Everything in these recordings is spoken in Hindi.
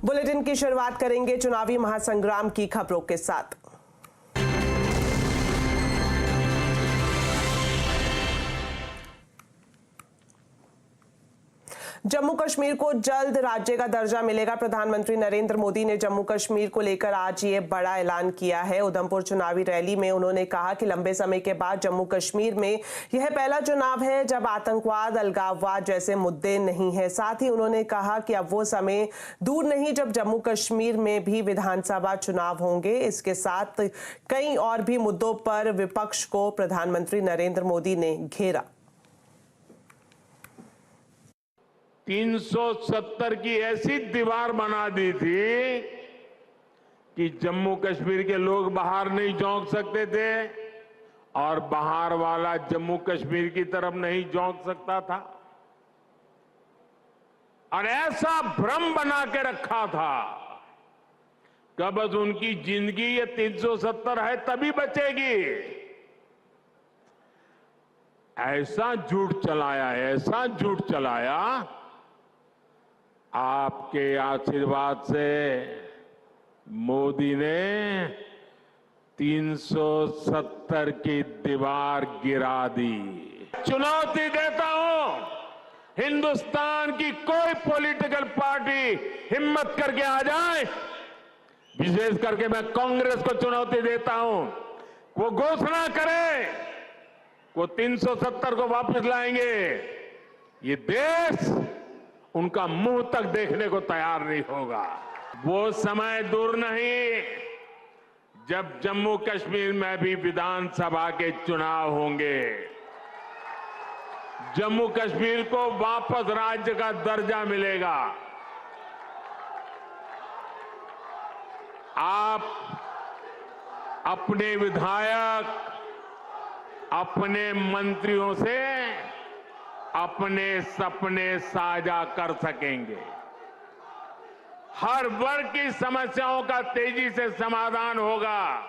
बुलेटिन की शुरुआत करेंगे चुनावी महासंग्राम की खबरों के साथ। जम्मू कश्मीर को जल्द राज्य का दर्जा मिलेगा। प्रधानमंत्री नरेंद्र मोदी ने जम्मू कश्मीर को लेकर आज ये बड़ा ऐलान किया है। उधमपुर चुनावी रैली में उन्होंने कहा कि लंबे समय के बाद जम्मू कश्मीर में यह पहला चुनाव है जब आतंकवाद, अलगाववाद जैसे मुद्दे नहीं है। साथ ही उन्होंने कहा कि अब वो समय दूर नहीं जब जम्मू कश्मीर में भी विधानसभा चुनाव होंगे। इसके साथ कई और भी मुद्दों पर विपक्ष को प्रधानमंत्री नरेंद्र मोदी ने घेरा। 370 की ऐसी दीवार बना दी थी कि जम्मू कश्मीर के लोग बाहर नहीं झोंक सकते थे और बाहर वाला जम्मू कश्मीर की तरफ नहीं झोंक सकता था, और ऐसा भ्रम बना के रखा था कि बस उनकी जिंदगी ये 370 है तभी बचेगी। ऐसा झूठ चलाया आपके आशीर्वाद से मोदी ने 370 की दीवार गिरा दी। चुनौती देता हूं, हिंदुस्तान की कोई पॉलिटिकल पार्टी हिम्मत करके आ जाए, विशेष करके मैं कांग्रेस को चुनौती देता हूं, वो घोषणा करे वो 370 को वापस लाएंगे, ये देश उनका मुंह तक देखने को तैयार नहीं होगा। वो समय दूर नहीं जब जम्मू कश्मीर में भी विधानसभा के चुनाव होंगे। जम्मू कश्मीर को वापस राज्य का दर्जा मिलेगा। आप अपने विधायक, अपने मंत्रियों से अपने सपने साझा कर सकेंगे। हर वर्ग की समस्याओं का तेजी से समाधान होगा।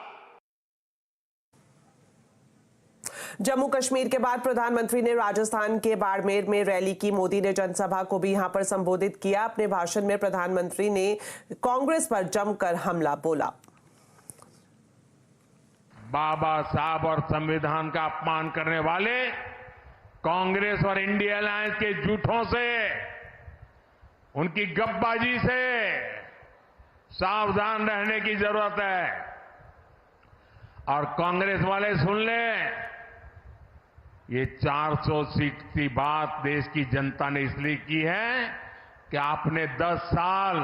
जम्मू कश्मीर के बाद प्रधानमंत्री ने राजस्थान के बाड़मेर में रैली की। मोदी ने जनसभा को भी यहां पर संबोधित किया। अपने भाषण में प्रधानमंत्री ने कांग्रेस पर जमकर हमला बोला। बाबा साहब और संविधान का अपमान करने वाले कांग्रेस और इंडिया अलायंस के झूठों से, उनकी गपबाजी से सावधान रहने की जरूरत है। और कांग्रेस वाले सुन लें, ये 400 सीट की बात देश की जनता ने इसलिए की है कि आपने 10 साल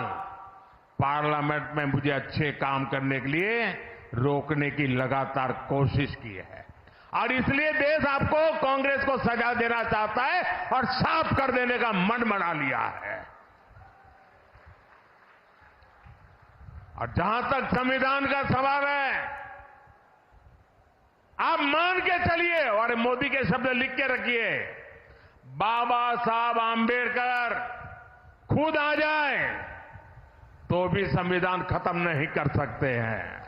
पार्लियामेंट में मुझे अच्छे काम करने के लिए रोकने की लगातार कोशिश की है, और इसलिए देश आपको, कांग्रेस को सजा देना चाहता है और साफ कर देने का मन बना लिया है। और जहां तक संविधान का सवाल है, आप मान के चलिए और मोदी के शब्द लिख के रखिए, बाबा साहब आंबेडकर खुद आ जाए तो भी संविधान खत्म नहीं कर सकते हैं।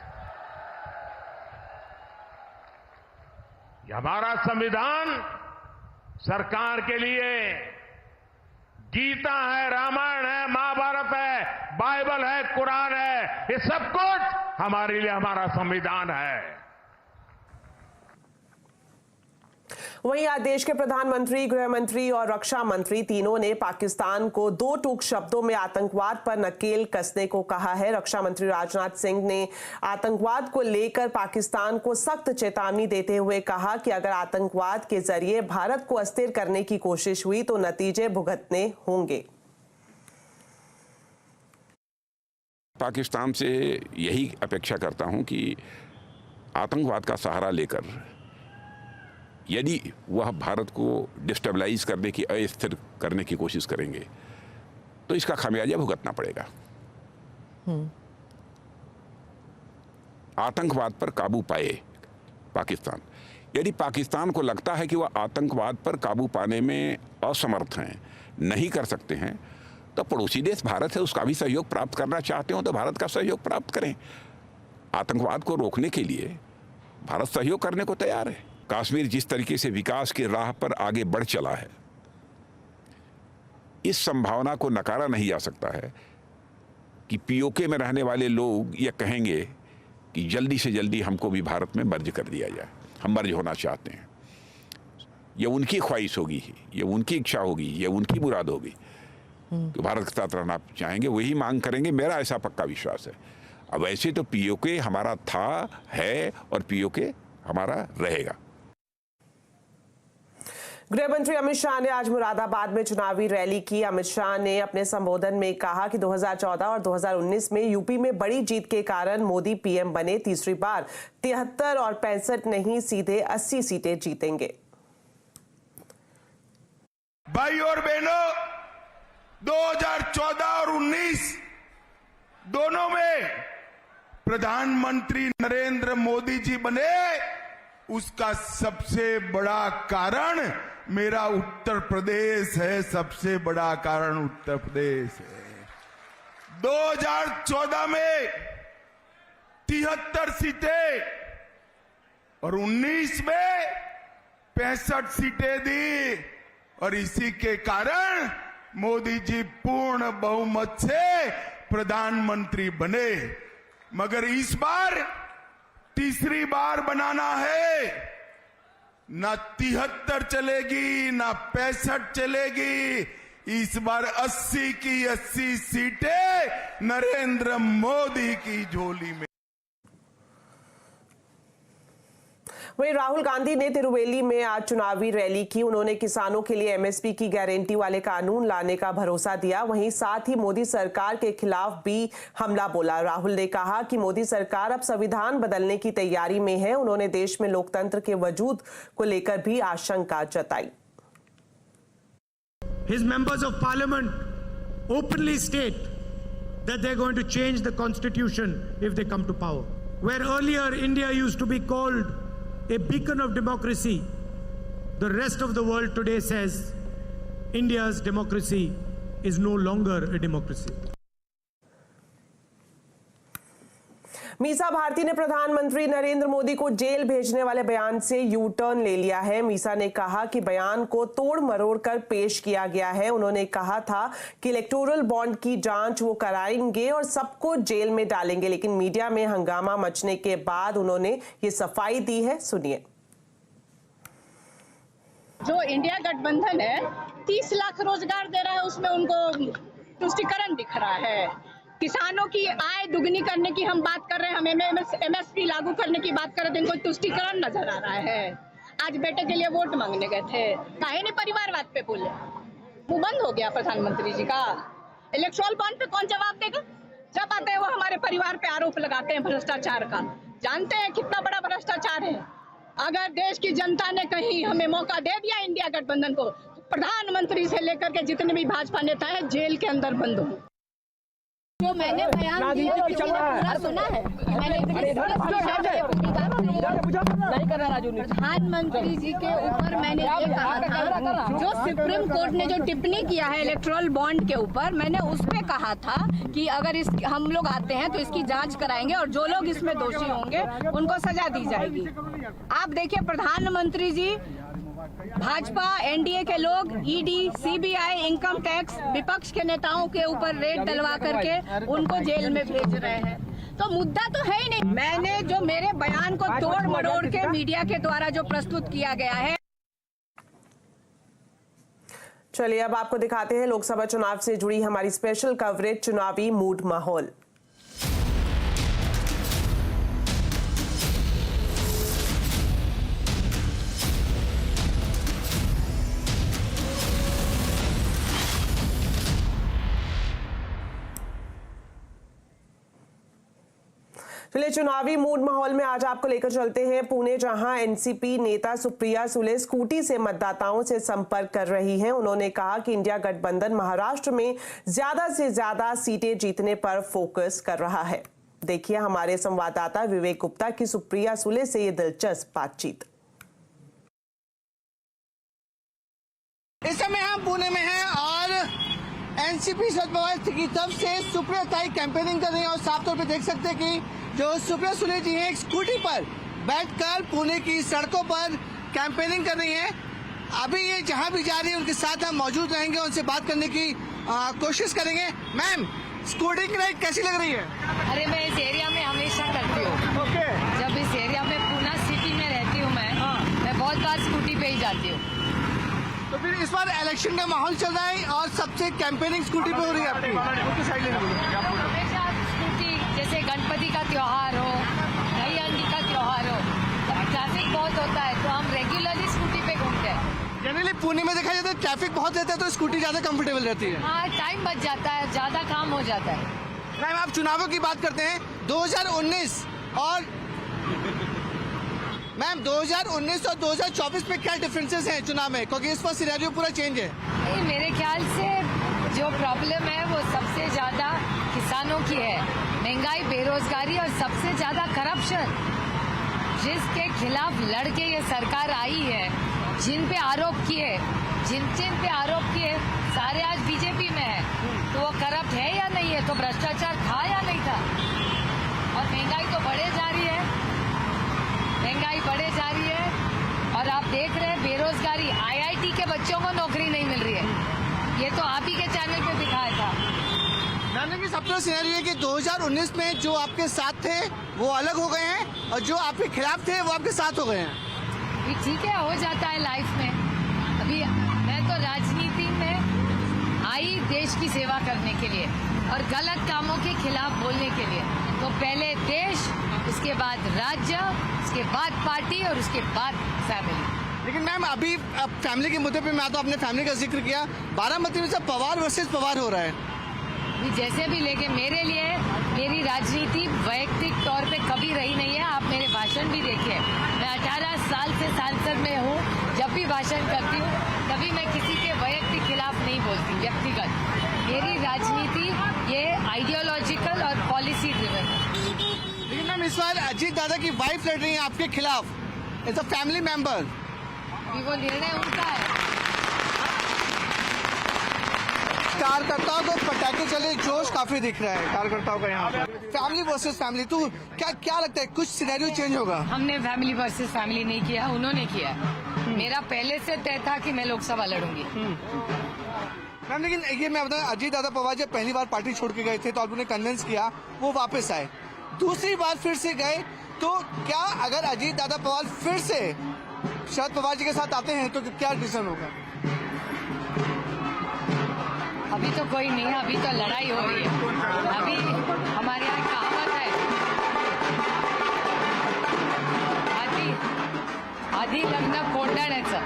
हमारा संविधान सरकार के लिए गीता है, रामायण है, महाभारत है, बाइबल है, कुरान है, ये सब कुछ हमारे लिए हमारा संविधान है। वहीं आज देश के प्रधानमंत्री, गृह मंत्री और रक्षा मंत्री तीनों ने पाकिस्तान को 2 टूक शब्दों में आतंकवाद पर नकेल कसने को कहा है। रक्षा मंत्री राजनाथ सिंह ने आतंकवाद को लेकर पाकिस्तान को सख्त चेतावनी देते हुए कहा कि अगर आतंकवाद के जरिए भारत को अस्थिर करने की कोशिश हुई तो नतीजे भुगतने होंगे। पाकिस्तान से यही अपेक्षा करता हूं कि आतंकवाद का सहारा लेकर यदि वह भारत को डिस्टेबलाइज करने की, अस्थिर करने की कोशिश करेंगे तो इसका खामियाजा भुगतना पड़ेगा। आतंकवाद पर काबू पाए पाकिस्तान, यदि पाकिस्तान को लगता है कि वह आतंकवाद पर काबू पाने में असमर्थ हैं, नहीं कर सकते हैं, तो पड़ोसी देश भारत है, उसका भी सहयोग प्राप्त करना चाहते हो तो भारत का सहयोग प्राप्त करें। आतंकवाद को रोकने के लिए भारत सहयोग करने को तैयार है। कश्मीर जिस तरीके से विकास की राह पर आगे बढ़ चला है, इस संभावना को नकारा नहीं जा सकता है कि पीओके में रहने वाले लोग ये कहेंगे कि जल्दी से जल्दी हमको भी भारत में मर्ज कर दिया जाए, हम मर्ज होना चाहते हैं। ये उनकी ख्वाहिश होगी, ये उनकी इच्छा होगी, ये उनकी मुराद होगी कि भारत के साथ रहना चाहेंगे, वही मांग करेंगे, मेरा ऐसा पक्का विश्वास है। अब वैसे तो पीओके हमारा था, है और पीओके हमारा रहेगा। गृह मंत्री अमित शाह ने आज मुरादाबाद में चुनावी रैली की। अमित शाह ने अपने संबोधन में कहा कि 2014 और 2019 में यूपी में बड़ी जीत के कारण मोदी पीएम बने। तीसरी बार 73 और 65 नहीं, सीधे 80 सीटें जीतेंगे। भाई और बहनों, 2014 और 19 दोनों में प्रधानमंत्री नरेंद्र मोदी जी बने, उसका सबसे बड़ा कारण मेरा उत्तर प्रदेश है। सबसे बड़ा कारण उत्तर प्रदेश है। 2014 में 73 सीटें और 19 में 65 सीटें दी और इसी के कारण मोदी जी पूर्ण बहुमत से प्रधानमंत्री बने। मगर इस बार तीसरी बार बनाना है। ना 73 चलेगी, ना 65 चलेगी। इस बार 80 की 80 सीटें नरेंद्र मोदी की झोली में। वहीं राहुल गांधी ने तिरुवेली में आज चुनावी रैली की। उन्होंने किसानों के लिए एमएसपी की गारंटी वाले कानून लाने का भरोसा दिया। वहीं साथ ही मोदी सरकार के खिलाफ भी हमला बोला। राहुल ने कहा कि मोदी सरकार अब संविधान बदलने की तैयारी में है। उन्होंने देश में लोकतंत्र के वजूद को लेकर भी आशंका जताई। His members of parliament openly state that they're going to change the constitution if they come to power. Where earlier India used to be called a beacon of democracy, the rest of the world today says India's democracy is no longer a democracy. Misa Bharti ने प्रधानमंत्री नरेंद्र मोदी को जेल भेजने वाले बयान से यू टर्न ले लिया है। मीसा ने कहा कि बयान को तोड़ मरोड़ कर पेश किया गया है। उन्होंने कहा था कि इलेक्टोरल बॉन्ड की जांच वो कराएंगे और सबको जेल में डालेंगे, लेकिन मीडिया में हंगामा मचने के बाद उन्होंने ये सफाई दी है। सुनिए। जो इंडिया गठबंधन है 30 लाख रोजगार दे रहा है, उसमें उनको तुष्टिकरण दिख रहा है। किसानों की आय दुगनी करने की हम बात कर रहे हैं, हम एमएसपी लागू करने की बात कर रहे थे, इनको तुष्टिकरण नजर आ रहा है। आज बेटे के लिए वोट मांगने गए थे, काहे नहीं परिवारवाद पे बोले? मुंह बंद हो गया प्रधानमंत्री जी का। इलेक्टोरल बॉन्ड पे कौन जवाब देगा? जब आते हैं वो हमारे परिवार पे आरोप लगाते हैं भ्रष्टाचार का। जानते हैं कितना बड़ा भ्रष्टाचार है। अगर देश की जनता ने कहीं हमें मौका दे दिया इंडिया गठबंधन को, प्रधानमंत्री से लेकर के जितने भी भाजपा नेता है जेल के अंदर बंद हो। जो मैंने बयान दिया पूरा सुना है। प्रधानमंत्री जी के ऊपर मैंने ये कहा था, जो सुप्रीम कोर्ट ने जो टिप्पणी किया है इलेक्टोरल बॉन्ड के ऊपर, मैंने उस पे कहा था कि अगर हम लोग आते हैं तो इसकी जांच कराएंगे और जो लोग इसमें दोषी होंगे उनको सजा दी जाएगी। आप देखिए प्रधानमंत्री जी, भाजपा एनडीए के लोग ईडी, सीबीआई, इनकम टैक्स, विपक्ष के नेताओं के ऊपर रेड डलवा करके उनको जेल में भेज रहे हैं। तो मुद्दा तो है ही नहीं। मैंने जो मेरे बयान को तोड़ मरोड़ के मीडिया के द्वारा जो प्रस्तुत किया गया है। चलिए अब आपको दिखाते हैं लोकसभा चुनाव से जुड़ी हमारी स्पेशल कवरेज, चुनावी मूड माहौल। चलिए चुनावी मूड माहौल में आज आपको लेकर चलते हैं पुणे, जहां एनसीपी नेता सुप्रिया सुले स्कूटी से मतदाताओं से संपर्क कर रही हैं। उन्होंने कहा कि इंडिया गठबंधन महाराष्ट्र में ज्यादा से ज्यादा सीटें जीतने पर फोकस कर रहा है। देखिए हमारे संवाददाता विवेक गुप्ता की सुप्रिया सुले से ये दिलचस्प बातचीत। इस समय हम पुणे में हैं और एनसीपी शरद पवार की तरफ से सुप्रिया ताई कैंपेनिंग कर रही है और साफ तौर पे देख सकते हैं कि जो सुप्रिया सुले जी हैं एक स्कूटी पर बैठकर पुणे की सड़कों पर कैंपेनिंग कर रही हैं। अभी ये जहां भी जा रही है उनके साथ हम मौजूद रहेंगे, उनसे बात करने की कोशिश करेंगे। मैम, स्कूटी की राइड कैसी लग रही है? अरे मैं इस एरिया में हमेशा करती हूँ। ओके। जब इस एरिया में पूना सिटी में रहती हूँ मैं बहुत बार स्कूटी पे ही जाती हूँ। तो फिर इस बार इलेक्शन का माहौल चल रहा है और सबसे कैंपेनिंग स्कूटी पे हो रही है आपकी साइड लेने के लिए। हमेशा स्कूटी, जैसे गणपति का त्योहार हो, नई अंडी का त्योहार हो, तब ट्रैफिक बहुत होता है तो हम रेगुलरली स्कूटी पे घूमते हैं। जनरली पुणे में देखा जाता है ट्रैफिक बहुत रहता है तो स्कूटी ज्यादा कंफर्टेबल रहती है। हाँ, टाइम बच जाता है, ज्यादा काम हो जाता है। मैम, आप चुनावों की बात करते हैं 2019 और मैम 2019 और 2024 में क्या डिफरेंसेस हैं चुनाव में, क्योंकि इस पर सिनेरियो पूरा चेंज है। नहीं, मेरे ख्याल से जो प्रॉब्लम है वो सबसे ज्यादा किसानों की है, महंगाई, बेरोजगारी और सबसे ज्यादा करप्शन, जिसके खिलाफ लड़के ये सरकार आई है, जिन पे आरोप किए, जिन पे आरोप किए सारे आज बीजेपी में है, तो वो करप्ट है या नहीं है, तो भ्रष्टाचार था या नहीं था। और महंगाई तो बढ़े जा रही है, महंगाई बढ़े जा रही है और आप देख रहे हैं बेरोजगारी, आईआईटी के बच्चों को नौकरी नहीं मिल रही है। ये तो आप ही के चैनल पे दिखाया था। मैंने की सबसे सिनेरियो है कि 2019 में जो आपके साथ थे वो अलग हो गए हैं और जो आपके खिलाफ थे वो आपके साथ हो गए हैं। ये ठीक है, हो जाता है लाइफ में। अभी मैं तो राजनीति में आई देश की सेवा करने के लिए और गलत कामों के खिलाफ बोलने के लिए। तो पहले देश, उसके बाद राज्य, उसके बाद पार्टी और उसके बाद फैमिली। लेकिन मैम, अभी अब फैमिली के मुद्दे पे मैं तो अपने फैमिली का जिक्र किया, बारामती में सब पवार वर्सेस पवार हो रहा है। जैसे भी लेके, मेरे लिए मेरी राजनीति वैयक्तिक तौर पे कभी रही नहीं है। आप मेरे भाषण भी देखिए, मैं 18 साल से सांसद में हूँ। जब भी भाषण करती हूँ तभी मैं किसी के वैयक्तिक खिलाफ नहीं बोलती, व्यक्तिगत। मेरी राजनीति ये आइडियोलॉजिकल और पॉलिसी ड्रिवन है। लेकिन मैम, इस बार अजीत दादा की वाइफ लड़ रही है आपके खिलाफ, एज अ फैमिली मेंबर। वो निर्णय उनका है। कार्यकर्ताओं को पटाखे चले, जोश काफी दिख रहा है कार्यकर्ताओं का यहाँ। फैमिली वर्सेस फैमिली, तो क्या लगता है कुछ सिनेरियो चेंज होगा? हमने फैमिली वर्सेस फैमिली नहीं किया, उन्होंने किया। मेरा पहले से तय था कि मैं लोकसभा लड़ूंगी। मैम, लेकिन ये मैं बताऊं, अजीत दादा पवार जब पहली बार पार्टी छोड़ के गए थे तो आपने कन्विंस किया, वो वापस आए, दूसरी बार फिर से गए, तो क्या अगर अजीत दादा पवार फिर से शरद पवार जी के साथ आते हैं तो क्या डिसीजन होगा? अभी तो कोई नहीं है, अभी तो लड़ाई हो रही है। अभी हमारे यहाँ कहावत है, आधी लग्न कोंडाण्याचं।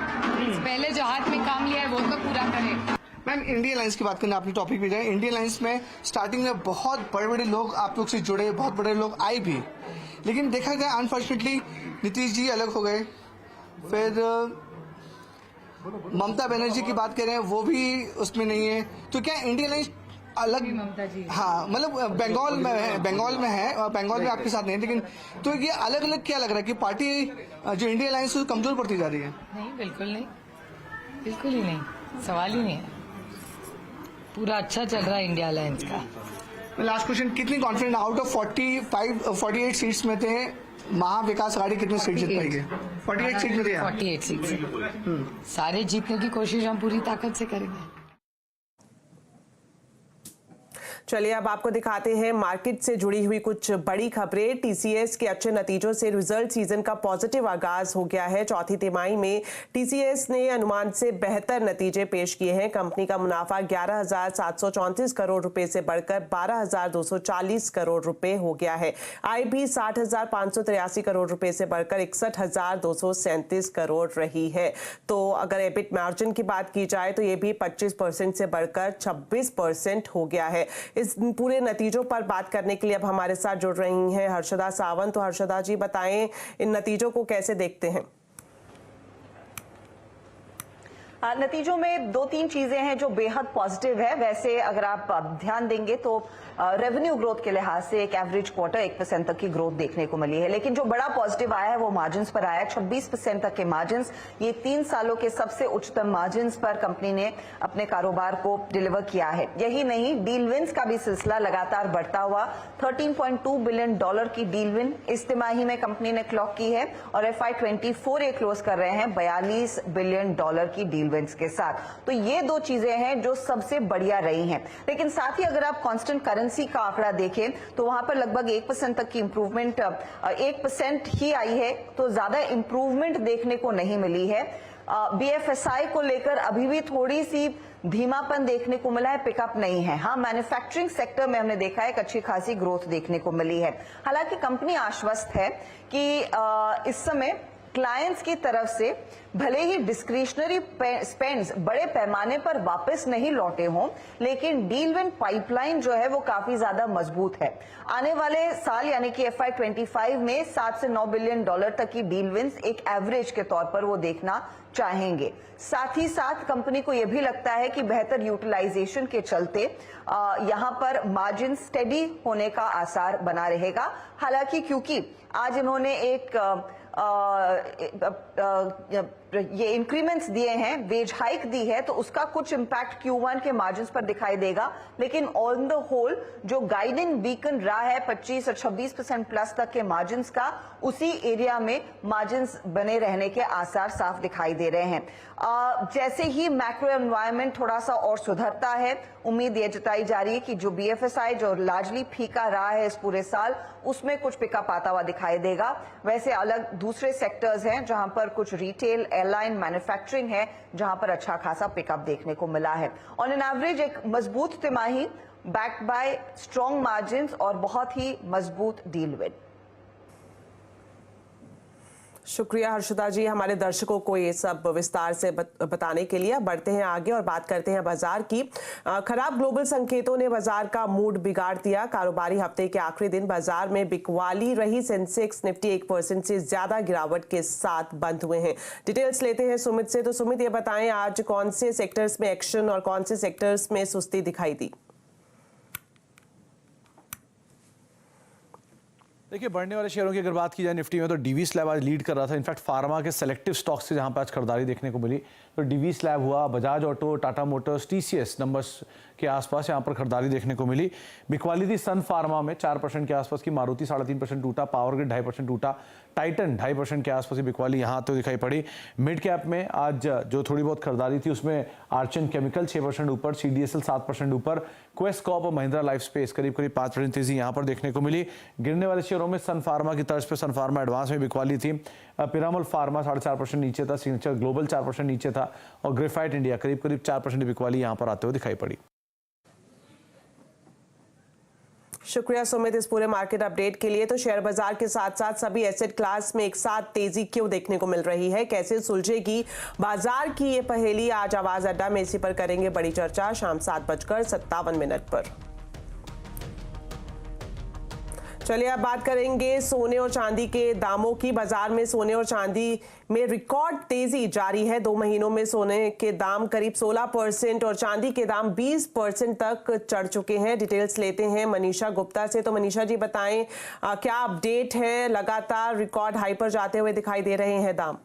पहले जो हाथ में काम लिया है वो तो पूरा करें। मैम, इंडिया अलायंस की बात करना, अपनी टॉपिक पे जाए। इंडिया अलायंस में स्टार्टिंग में बहुत बड़े बड़े लोग आप लोग से जुड़े, बहुत बड़े लोग आए भी, लेकिन देखा गया अनफॉर्चुनेटली नीतीश जी अलग हो गए। फिर ममता बनर्जी की बात करें, वो भी उसमें नहीं है। तो क्या इंडिया अलायंस अलग? हाँ, मतलब बंगाल में है और बंगाल में आपके साथ नहीं है, लेकिन तो ये अलग अलग क्या लग रहा है कि पार्टी जो इंडिया अलायंस है कमजोर पड़ती जा रही है? नहीं, बिल्कुल नहीं, बिल्कुल ही नहीं, सवाल ही नहीं है। पूरा अच्छा चल रहा है इंडिया अलायंस का। लास्ट क्वेश्चन, कितनी कॉन्फिडेंट आउट ऑफ 48 सीट्स में थे महाविकास आघाड़ी कितने सीट जीत पाएंगे? 48 सीट में 48 सीट सारे जीतने की कोशिश हम पूरी ताकत से करेंगे। चलिए अब आपको दिखाते हैं मार्केट से जुड़ी हुई कुछ बड़ी खबरें। टीसीएस के अच्छे नतीजों से रिजल्ट सीजन का पॉजिटिव आगाज हो गया है। चौथी तिमाही में टीसीएस ने अनुमान से बेहतर नतीजे पेश किए हैं। कंपनी का मुनाफा 11,734 करोड़ रुपए से बढ़कर 12,240 करोड़ रुपए हो गया है। आय भी 60,583 करोड़ रुपए से बढ़कर 61,237 करोड़ रही है। तो अगर एबिट मार्जिन की बात की जाए तो ये भी 25% से बढ़कर 26% हो गया है। इस पूरे नतीजों पर बात करने के लिए अब हमारे साथ जुड़ रही हैं हर्षदा सावंत। तो हर्षदा जी, बताएं इन नतीजों को कैसे देखते हैं? नतीजों में 2-3 चीजें हैं जो बेहद पॉजिटिव है। वैसे अगर आप ध्यान देंगे तो रेवेन्यू ग्रोथ के लिहाज से एक एवरेज क्वार्टर 1% तक की ग्रोथ देखने को मिली है, लेकिन जो बड़ा पॉजिटिव आया है वो मार्जिन्स पर आया। 26% तक के मार्जिन्स, ये 3 सालों के सबसे उच्चतम मार्जिन्स पर कंपनी ने अपने कारोबार को डिलीवर किया है। यही नहीं, डील विंस का भी सिलसिला लगातार बढ़ता हुआ। $13.2 बिलियन की डील विन इस तिमाही में कंपनी ने क्लॉक की है और FY24 ये क्लोज कर रहे हैं $42 बिलियन की डील विंस के साथ। तो ये दो चीजें हैं जो सबसे बढ़िया रही हैं। लेकिन साथ ही अगर आप कांस्टेंट करेंसी का आंकड़ा देखें तो वहां पर लगभग 1% तक की इंप्रूवमेंट 1% ही आई है, तो ज्यादा इंप्रूवमेंट देखने को नहीं मिली है। बीएफएसआई को लेकर अभी भी थोड़ी सी धीमापन देखने को मिला है, पिकअप नहीं है। हाँ, मैन्युफैक्चरिंग सेक्टर में हमने देखा है एक अच्छी खासी ग्रोथ देखने को मिली है। हालांकि कंपनी आश्वस्त है कि इस समय क्लाइंट्स की तरफ से भले ही डिस्क्रिशनरी स्पेंड्स बड़े पैमाने पर वापस नहीं लौटे हों, लेकिन डील विन पाइपलाइन जो है वो काफी ज्यादा मजबूत है। आने वाले साल यानी कि FY25 में 7 से 9 बिलियन डॉलर तक की डील विंस एक एवरेज के तौर पर वो देखना चाहेंगे। साथ ही साथ कंपनी को यह भी लगता है कि बेहतर यूटिलाइजेशन के चलते यहां पर मार्जिन स्टेडी होने का आसार बना रहेगा। हालांकि क्योंकि आज इन्होंने एक ये इंक्रीमेंट्स दिए हैं, वेज हाइक दी है, तो उसका कुछ इंपैक्ट Q1 के मार्जिन्स पर दिखाई देगा। लेकिन ऑन द होल जो गाइडेंस बीकन रहा है 25 और 26% प्लस तक के मार्जिन्स का, उसी एरिया में मार्जिन्स बने रहने के आसार साफ दिखाई दे रहे हैं। जैसे ही मैक्रो एनवायरनमेंट थोड़ा सा और सुधरता है, उम्मीद ये जताई जा रही है कि जो बीएफएसआई जो लार्जली फीका रहा है इस पूरे साल, उसमें कुछ पिकअप आता हुआ दिखाई देगा। वैसे अलग दूसरे सेक्टर्स हैं जहां पर कुछ रिटेल, एयरलाइन, मैन्युफैक्चरिंग है जहां पर अच्छा खासा पिकअप देखने को मिला है। ऑन एन एवरेज एक मजबूत तिमाही बैक्ड बाय स्ट्रॉन्ग मार्जिन्स और बहुत ही मजबूत डील विन। शुक्रिया हर्षिता जी, हमारे दर्शकों को ये सब विस्तार से बताने के लिए। बढ़ते हैं आगे और बात करते हैं बाजार की। खराब ग्लोबल संकेतों ने बाजार का मूड बिगाड़ दिया। कारोबारी हफ्ते के आखिरी दिन बाजार में बिकवाली रही। सेंसेक्स निफ्टी 1% से ज्यादा गिरावट के साथ बंद हुए हैं। डिटेल्स लेते हैं सुमित से। तो सुमित, ये बताएं आज कौन से सेक्टर्स में एक्शन और कौन से सेक्टर्स में सुस्ती दिखाई दी? देखिए, बढ़ने वाले शेयरों की अगर बात की जाए निफ्टी में, तो डीवी स्लैब आज लीड कर रहा था। इनफैक्ट फार्मा के सेलेक्टिव स्टॉक्स से जहां पर आज खरीदारी देखने को मिली, तो डीवी स्लैब हुआ, Bajaj auto, Tata Motors, TCS numbers के आसपास यहां पर खरीदारी देखने को मिली। बिकवाली थी सन फार्मा में 4% के आसपास की, मारुति 3.5% टूटा, पावर ग्रिड 2.5% टूटा, टाइटन 2.5% के आसपास की बिकवाली यहां तो दिखाई पड़ी। मिड कैप में आज जो थोड़ी बहुत खरीदारी थी उसमें आर्चन केमिकल 6% ऊपर, सीडीएसएल 7% ऊपर, क्वेस्ट कॉर्प और महिंद्रा लाइफ स्पेस करीब 5% तेजी यहां पर देखने को मिली। गिरने वाले शेयरों में सन फार्मा की तर्ज पर सन फार्मा एडवांस में बिकवाली थी। पिरामल फार्मा 4.5% नीचे था, सिग्नेचर ग्लोबल 4% नीचे था और ग्रेफाइट इंडिया करीब 4% बिकवाली यहां पर आते हुए दिखाई पड़ी। शुक्रिया सुमित इस पूरे मार्केट अपडेट के लिए। तो शेयर बाजार के साथ साथ सभी एसेट क्लास में एक साथ तेजी क्यों देखने को मिल रही है, कैसे सुलझेगी बाजार की ये पहेली, आज आवाज अड्डा में इसी पर करेंगे बड़ी चर्चा शाम 7:57 पर। चलिए अब बात करेंगे सोने और चांदी के दामों की। बाजार में सोने और चांदी में रिकॉर्ड तेजी जारी है। 2 महीनों में सोने के दाम करीब 16% और चांदी के दाम 20% तक चढ़ चुके हैं। डिटेल्स लेते हैं मनीषा गुप्ता से। तो मनीषा जी बताएं क्या अपडेट है? लगातार रिकॉर्ड हाई पर जाते हुए दिखाई दे रहे हैं दाम।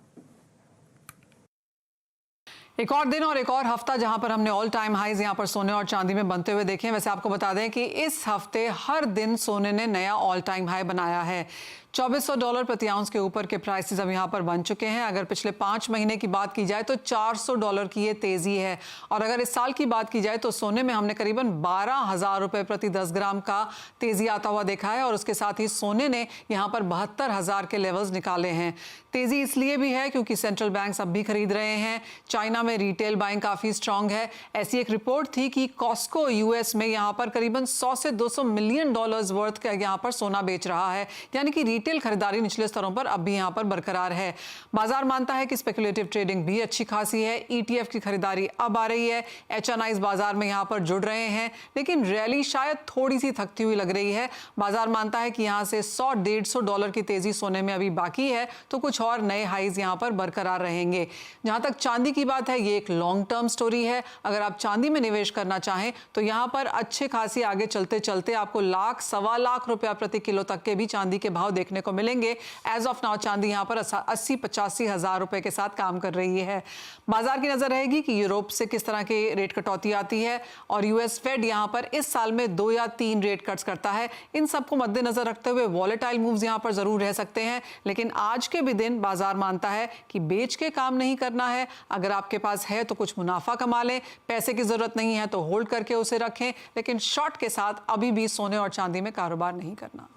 एक और दिन और एक और हफ्ता जहां पर हमने ऑल टाइम हाईज यहां पर सोने और चांदी में बनते हुए देखे हैं। वैसे आपको बता दें कि इस हफ्ते हर दिन सोने ने नया ऑल टाइम हाई बनाया है। $2400 प्रति आउंस के ऊपर के प्राइसेस अब यहां पर बन चुके हैं। अगर पिछले 5 महीने की बात की जाए तो $400 की ये तेजी है। और अगर इस साल की बात की जाए तो सोने में हमने करीबन 12,000 रुपए प्रति 10 ग्राम का तेजी आता हुआ देखा है। और उसके साथ ही सोने ने यहां पर 72,000 के लेवल्स निकाले हैं। तेजी इसलिए भी है क्योंकि सेंट्रल बैंक्स अब भी खरीद रहे हैं। चाइना में रिटेल बाइंग काफी स्ट्रांग है। ऐसी एक रिपोर्ट थी कि कॉस्को यूएस में यहां पर करीबन 100 से 200 मिलियन डॉलर्स वर्थ का यहां पर सोना बेच रहा है। यानी कि रिटेल खरीदारी निचले स्तरों पर अब भी यहां पर बरकरार है। बाजार मानता है कि स्पेकुलेटिव ट्रेडिंग भी अच्छी खासी है। ईटीएफ की खरीदारी अब आ रही है। एचएनआईज बाजार में यहां पर जुड़ रहे हैं, लेकिन रैली शायद थोड़ी सी थकती हुई लग रही है। बाजार मानता है कि यहां से $100-150 की तेजी सोने में अभी बाकी है, तो कुछ और नए हाईज यहां पर बरकरार रहेंगे। जहां तक चांदी की बात है, ये एक लॉन्ग टर्म स्टोरी है। अगर आप चांदी में निवेश करना चाहें तो यहां पर अच्छे खासी आगे चलते चलते आपको लाख, 1.25 लाख रुपया प्रति किलो तक के भी चांदी के भाव देखने देखने को मिलेंगे। एज ऑफ नाउ चांदी यहां पर 80-85 हजार रुपए के साथ काम कर रही है। बाजार की नजर रहेगी कि यूरोप से किस तरह की रेट कटौती आती है और यूएस फेड यहां पर इस साल में 2 या 3 रेट कट्स करता है। इन सबको मद्देनजर रखते हुए वॉलेटाइल मूव्स यहां पर जरूर रह सकते हैं, लेकिन आज के भी दिन बाजार मानता है कि बेच के काम नहीं करना है। अगर आपके पास है तो कुछ मुनाफा कमा लें, पैसे की जरूरत नहीं है तो होल्ड करके उसे रखें, लेकिन शॉर्ट के साथ अभी भी सोने और चांदी में कारोबार नहीं करना।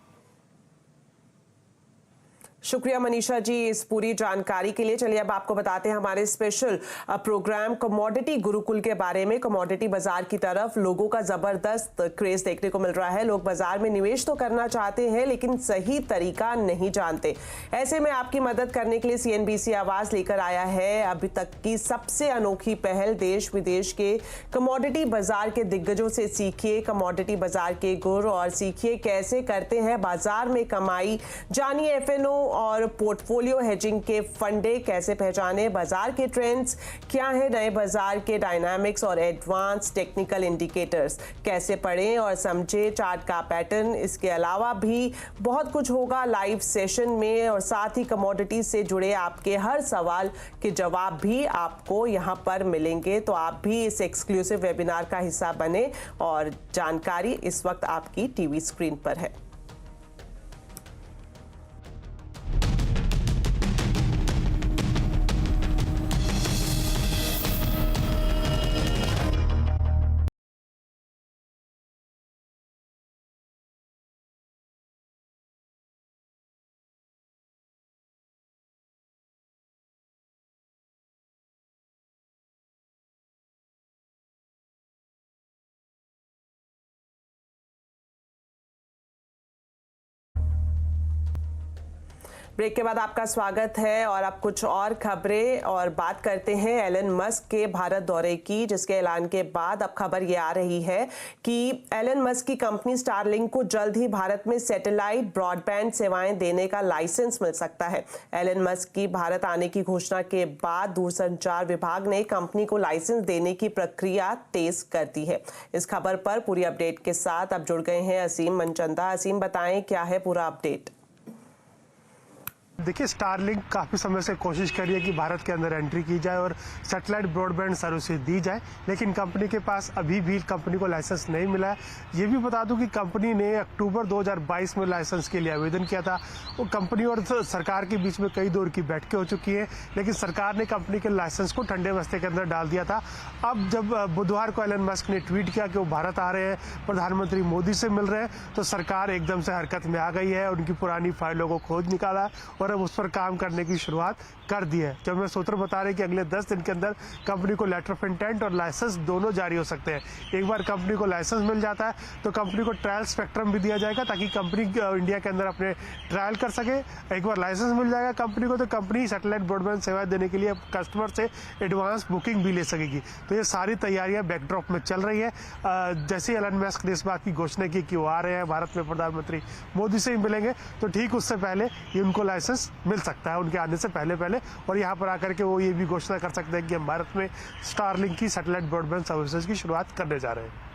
शुक्रिया मनीषा जी इस पूरी जानकारी के लिए। चलिए अब आपको बताते हैं हमारे स्पेशल प्रोग्राम कमोडिटी गुरुकुल के बारे में। कमोडिटी बाजार की तरफ लोगों का जबरदस्त क्रेज देखने को मिल रहा है। लोग बाजार में निवेश तो करना चाहते हैं लेकिन सही तरीका नहीं जानते। ऐसे में आपकी मदद करने के लिए सीएनबीसी आवाज लेकर आया है अभी तक की सबसे अनोखी पहल। देश विदेश के कमोडिटी बाजार के दिग्गजों से सीखिए कमोडिटी बाजार के गुर और सीखिए कैसे करते हैं बाजार में कमाई। जानिए एफएनओ और पोर्टफोलियो हेजिंग के फंडे कैसे पहचाने, बाजार के ट्रेंड्स क्या है, नए बाजार के डायनामिक्स और एडवांस टेक्निकल इंडिकेटर्स कैसे पढ़ें और समझे चार्ट का पैटर्न। इसके अलावा भी बहुत कुछ होगा लाइव सेशन में और साथ ही कमोडिटी से जुड़े आपके हर सवाल के जवाब भी आपको यहां पर मिलेंगे। तो आप भी इस एक्सक्लूसिव वेबिनार का हिस्सा बने और जानकारी इस वक्त आपकी टीवी स्क्रीन पर है। ब्रेक के बाद आपका स्वागत है और अब कुछ और खबरें और बात करते हैं एलन मस्क के भारत दौरे की, जिसके ऐलान के बाद अब खबर ये आ रही है कि एलन मस्क की कंपनी स्टारलिंक को जल्द ही भारत में सैटेलाइट ब्रॉडबैंड सेवाएं देने का लाइसेंस मिल सकता है। एलन मस्क की भारत आने की घोषणा के बाद दूरसंचार विभाग ने कंपनी को लाइसेंस देने की प्रक्रिया तेज कर दी है। इस खबर पर पूरी अपडेट के साथ अब जुड़ गए हैं असीम मनचंदा। असीम, बताएं क्या है पूरा अपडेट। देखिए, स्टारलिंक काफ़ी समय से कोशिश कर रही है कि भारत के अंदर एंट्री की जाए और सैटेलाइट ब्रॉडबैंड सर्विसेज दी जाए, लेकिन कंपनी के पास अभी भी कंपनी को लाइसेंस नहीं मिला है। ये भी बता दूं कि कंपनी ने अक्टूबर 2022 में लाइसेंस के लिए आवेदन किया था। वो कंपनी और सरकार के बीच में कई दौर की बैठकें हो चुकी हैं, लेकिन सरकार ने कंपनी के लाइसेंस को ठंडे बस्ते के अंदर डाल दिया था। अब जब बुधवार को एलन मस्क ने ट्वीट किया कि वो भारत आ रहे हैं, प्रधानमंत्री मोदी से मिल रहे हैं, तो सरकार एकदम से हरकत में आ गई है। उनकी पुरानी फाइलों को खोज निकाला और उस पर काम करने की शुरुआत कर दी है। जब मैं सूत्र बता रहे कि अगले 10 दिन के अंदर कंपनी को लेटर ऑफ इंटेंट और लाइसेंस दोनों जारी हो सकते हैं। एक बार कंपनी को लाइसेंस मिल जाता है तो कंपनी को ट्रायल स्पेक्ट्रम भी दिया जाएगा ताकि कंपनी इंडिया के अंदर अपने ट्रायल कर सके। एक बार लाइसेंस मिल जाएगा कंपनी को तो कंपनी सैटेलाइट ब्रॉडबैंड सेवाएं देने के लिए कस्टमर से एडवांस बुकिंग भी ले सकेगी। तो ये सारी तैयारियां बैकड्रॉप में चल रही है। जैसे एलन मस्क ने इस बात की घोषणा की कि वो आ रहे हैं भारत में, प्रधानमंत्री मोदी से ही मिलेंगे, तो ठीक उससे पहले ये उनको लाइसेंस मिल सकता है, उनके आने से पहले और यहाँ पर आकर के वो ये भी घोषणा कर सकते हैं कि हम भारत में स्टारलिंक की सैटेलाइट ब्रॉडबैंड सर्विसेज की शुरुआत करने जा रहे हैं।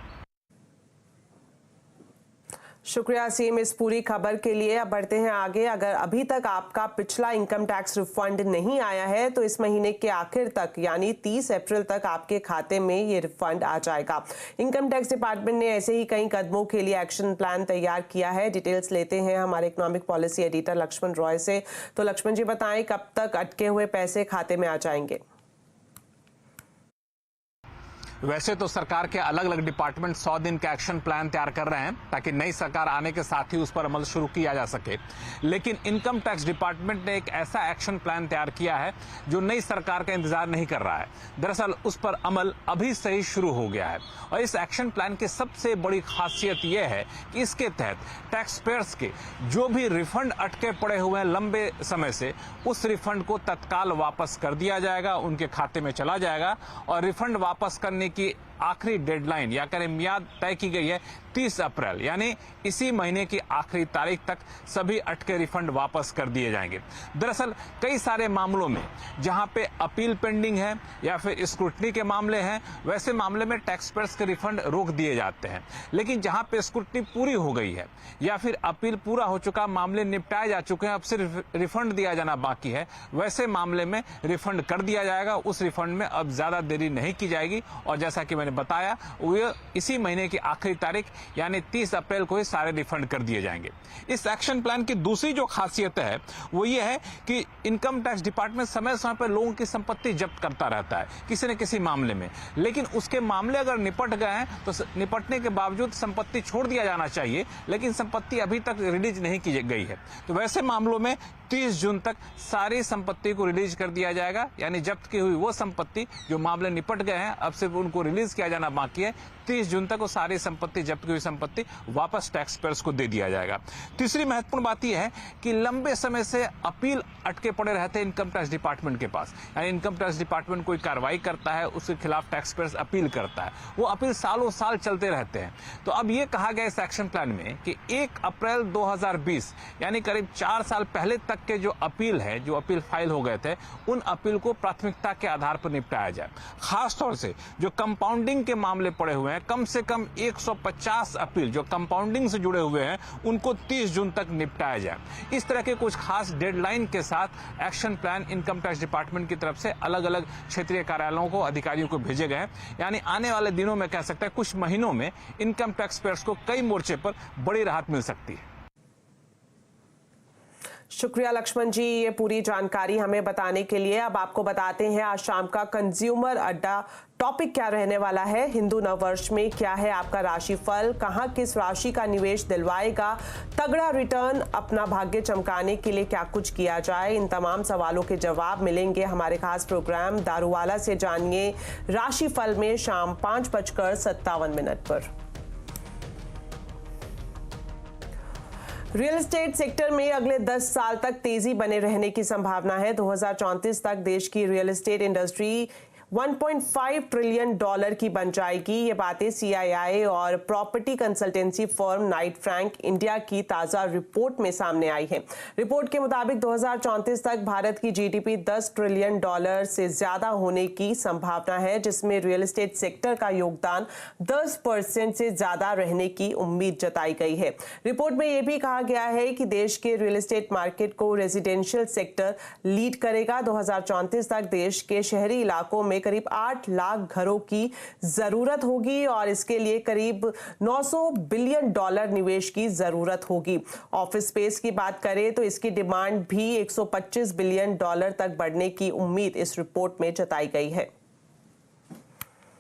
शुक्रिया असीम इस पूरी खबर के लिए। अब बढ़ते हैं आगे। अगर अभी तक आपका पिछला इनकम टैक्स रिफंड नहीं आया है तो इस महीने के आखिर तक यानी 30 अप्रैल तक आपके खाते में ये रिफंड आ जाएगा। इनकम टैक्स डिपार्टमेंट ने ऐसे ही कई कदमों के लिए एक्शन प्लान तैयार किया है। डिटेल्स लेते हैं हमारे economic policy editor Lakshman Roy से। तो लक्ष्मण जी, बताएं कब तक अटके हुए पैसे खाते में आ जाएंगे? वैसे तो सरकार के अलग अलग डिपार्टमेंट 100 दिन का एक्शन प्लान तैयार कर रहे हैं ताकि नई सरकार आने के साथ ही उस पर अमल शुरू किया जा सके, लेकिन इनकम टैक्स डिपार्टमेंट ने एक ऐसा एक्शन प्लान तैयार किया है जो नई सरकार का इंतजार नहीं कर रहा है। दरअसल उस पर अमल अभी से ही शुरू हो गया है और इस एक्शन प्लान की सबसे बड़ी खासियत यह है कि इसके तहत टैक्स पेयर्स के जो भी रिफंड अटके पड़े हुए हैं लंबे समय से, उस रिफंड को तत्काल वापस कर दिया जाएगा, उनके खाते में चला जाएगा और रिफंड वापस करने की आखिरी डेडलाइन या करें मियाद तय की गई है 30 अप्रैल, यानी इसी महीने की आखिरी तारीख तक सभी अटके रिफंड वापस कर दिए जाएंगे। दरअसल कई सारे मामलों में जहां पे अपील पेंडिंग है या फिर स्क्रूटनी के मामले हैं, वैसे मामले में टैक्स पेयर्स के रिफंड रोक दिए जाते हैं। लेकिन जहां पे स्क्रूटनी पूरी हो गई है या फिर अपील पूरा हो चुका, मामले निपटाए जा चुके हैं, अब सिर्फ रिफंड दिया जाना बाकी है, वैसे मामले में रिफंड कर दिया जाएगा। उस रिफंड में अब ज्यादा देरी नहीं की जाएगी और जैसा कि मैंने बताया, वो इसी महीने की आखिरी तारीख यानी 30 अप्रैल को ही सारे रिफंड कर दिए जाएंगे। इस एक्शन प्लान की दूसरी जो खासियत है वो ये है कि इनकम टैक्स डिपार्टमेंट समय समय पर लोगों की संपत्ति जब्त करता रहता है किसी न किसी मामले में, लेकिन उसके मामले अगर निपट गए हैं तो निपटने के बावजूद संपत्ति छोड़ दिया जाना चाहिए, लेकिन संपत्ति अभी तक रिलीज नहीं की गई है। तो वैसे मामलों में 30 जून तक सारी संपत्ति को रिलीज कर दिया जाएगा, यानी जब्त की हुई वो संपत्ति जो मामले निपट गए हैं अब सिर्फ उनको रिलीज किया जाना बाकी है। 30 जून तक वो सारी संपत्ति, जब्त की हुई संपत्ति वापस टैक्स पेयर्स को दे दिया जाएगा। तीसरी महत्वपूर्ण बात यह है कि लंबे समय से अपील अटके पड़े रहते हैं इनकम टैक्स डिपार्टमेंट के पास, यानी इनकम टैक्स डिपार्टमेंट कोई कार्रवाई करता है, उसके खिलाफ टैक्स पेयर्स अपील करता है, वो अपील सालों साल चलते रहते हैं। तो अब ये कहा गया इस एक्शन प्लान में कि 1 अप्रैल 2020 यानी करीब 4 साल पहले तक के जो अपील है, जो अपील फाइल हो गए थे, उन अपील को प्राथमिकता के आधार पर निपटाया जाए। खासतौर से जो कंपाउंडिंग के मामले पड़े हुए हैं, कम से कम 150 अपील जो कंपाउंडिंग से जुड़े हुए हैं, उनको 30 जून तक निपटाया जाए। इस तरह के कुछ खास डेडलाइन के साथ action plan income tax department की तरफ से अलग अलग क्षेत्रीय कार्यालयों को, अधिकारियों को भेजे गए हैं। यानी आने वाले दिनों में कह सकते हैं कुछ महीनों में इनकम टैक्स पेयर्स को कई मोर्चे पर बड़ी राहत मिल सकती है। शुक्रिया लक्ष्मण जी ये पूरी जानकारी हमें बताने के लिए। अब आपको बताते हैं आज शाम का कंज्यूमर अड्डा टॉपिक क्या रहने वाला है। हिंदू नववर्ष में क्या है आपका राशिफल, कहां किस राशि का निवेश दिलवाएगा तगड़ा रिटर्न, अपना भाग्य चमकाने के लिए क्या कुछ किया जाए, इन तमाम सवालों के जवाब मिलेंगे हमारे खास प्रोग्राम दारूवाला से जानिए राशिफल में शाम 5:57 पर। रियल एस्टेट सेक्टर में अगले 10 साल तक तेजी बने रहने की संभावना है। 2034 तक देश की रियल एस्टेट इंडस्ट्री $1.5 ट्रिलियन की बन जाएगी। ये बातें CII और property consultancy firm Knight Frank India की ताजा रिपोर्ट में सामने आई है। रिपोर्ट के मुताबिक 2034 तक भारत की GDP $10 ट्रिलियन से ज्यादा होने की संभावना है, जिसमें रियल एस्टेट सेक्टर का योगदान 10% से ज्यादा रहने की उम्मीद जताई गई है। रिपोर्ट में यह भी कहा गया है कि देश के रियल एस्टेट मार्केट को रेजिडेंशियल सेक्टर लीड करेगा। 2034 तक देश के शहरी इलाकों में करीब 8 लाख घरों की जरूरत होगी और इसके लिए करीब $900 बिलियन निवेश की जरूरत होगी। ऑफिस स्पेस की बात करें तो इसकी डिमांड भी $125 बिलियन तक बढ़ने की उम्मीद इस रिपोर्ट में जताई गई है।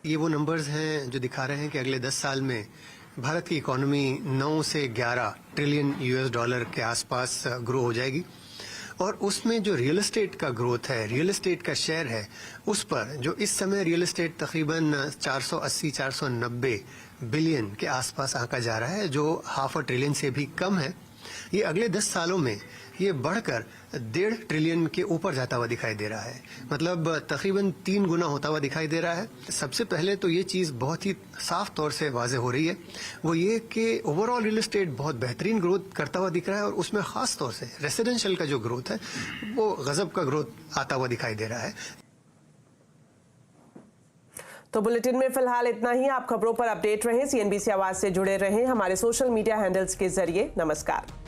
ये वो नंबर्स हैं जो दिखा रहे हैं कि अगले 10 साल में भारत की इकोनॉमी 9 से 11 ट्रिलियन US के आसपास ग्रो हो जाएगी और उसमें जो रियल एस्टेट का ग्रोथ है, रियल एस्टेट का शेयर है, उस पर जो इस समय रियल एस्टेट तकरीबन 480-490 बिलियन के आसपास आंका जा रहा है, जो $500 बिलियन से भी कम है। ये अगले 10 सालों में ये बढ़कर 1.5 ट्रिलियन के ऊपर जाता हुआ दिखाई दे रहा है, मतलब तकरीबन 3 गुना होता हुआ दिखाई दे रहा है। सबसे पहले तो ये चीज़ बहुत ही साफ तौर से वाज़ेह हो रही है, वो ये कि ओवरऑल रियल एस्टेट बहुत बेहतरीन ग्रोथ करता हुआ दिख रहा है और उसमें ख़ास तौर से रेसिडेंशियल का जो ग्रोथ है वो गजब का ग्रोथ आता हुआ दिखाई दे रहा है। तो बुलेटिन में फिलहाल इतना ही। आप खबरों पर अपडेट रहें, CNBC आवाज से जुड़े रहें हमारे सोशल मीडिया हैंडल्स के जरिए। नमस्कार।